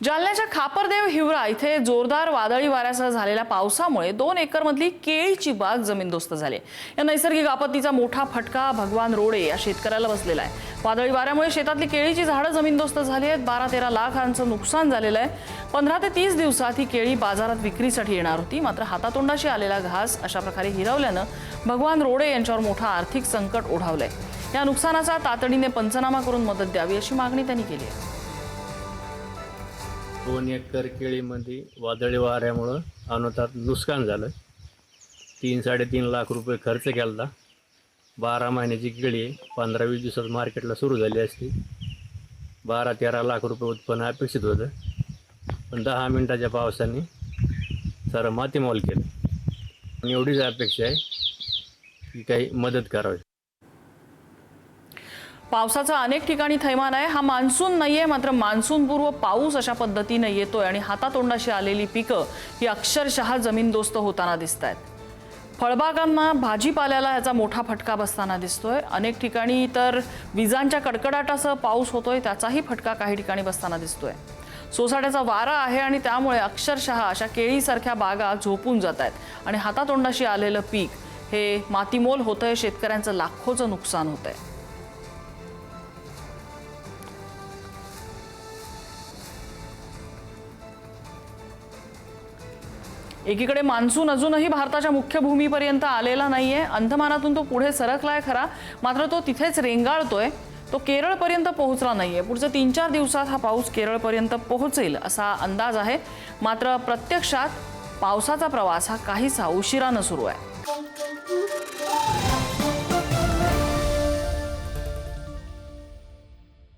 जालन्याच्या खापरदेव हिवरा इथे जोरदार वादळी वाऱ्यासह झालेल्या पावसामुळे 2 एकरमधली केळीची बाग जमीनदोस्त झाली। या नैसर्गिक आपत्तीचा मोठा फटका भगवान रोडे या शेतकऱ्याला बसलेला आहे। वादळी वाऱ्यामुळे शेतातली केळीची झाडं जमीनदोस्त झाली आहेत। 12-13 लाखांचं नुकसान झालेलं आहे। 15 ते 30 दिवसात ही केळी बाजारात विक्रीसाठी येणार होती, मात्र हातातोंडाशी आलेला घास अशा प्रकारे हिरावल्यानं भगवान रोडे यांच्यावर मोठा आर्थिक संकट ओढावलंय। या नुकसानाचा तातडीने पंचनामा करून मदत द्यावी अशी मागणी त्यांनी केली आहे। 2 एकर केळीमध्ये वादळी वाऱ्यामुळं अनुतात नुकसान झालं। 3-3.5 लाख रुपये खर्च केला। 12 महिन्याची केळी 15-20 दिवसात मार्केटला सुरू झाली असती। 12-13 लाख रुपये उत्पन्न अपेक्षित होतं, पण 10 मिनिटाच्या पावसाने सारं मातीमोल केलं। आणि एवढीच अपेक्षा आहे की काही मदत करावी। पावसाचा अनेक ठिकाणी थैमान आहे। हा मान्सून नाहीये, मात्र मान्सूनपूर्व पाऊस अशा पद्धतीने येतोय आणि हातातोंडाशी आलेली पिकं ही अक्षरशः जमीनदोस्त होताना दिसतायत। फळबागांना, भाजीपाल्याला याचा मोठा फटका बसताना दिसतोय। अनेक ठिकाणी तर विजांच्या कडकडाटासह पाऊस होतोय, त्याचाही फटका काही ठिकाणी बसताना दिसतोय। सोसाट्याचा वारा आहे आणि त्यामुळे अक्षरशः अशा केळीसारख्या बागा झोपून जात आहेत आणि हातातोंडाशी आलेलं पीक हे मातीमोल होतंय। शेतकऱ्यांचं लाखोचं नुकसान होतंय। एकीकडे मान्सून अजूनही भारताच्या मुख्य भूमीपर्यंत आलेला नाहीये। अंदमानातून तो पुढे सरकलाय खरा, मात्र तो तिथेच रेंगाळतोय। तो केरळपर्यंत पोहोचला नाहीये। पुढच्या 3-4 दिवसात हा पाऊस केरळपर्यंत पोहोचेल असा अंदाज आहे, मात्र प्रत्यक्षात पावसाचा प्रवास हा काहीसा उशिरानं सुरू आहे।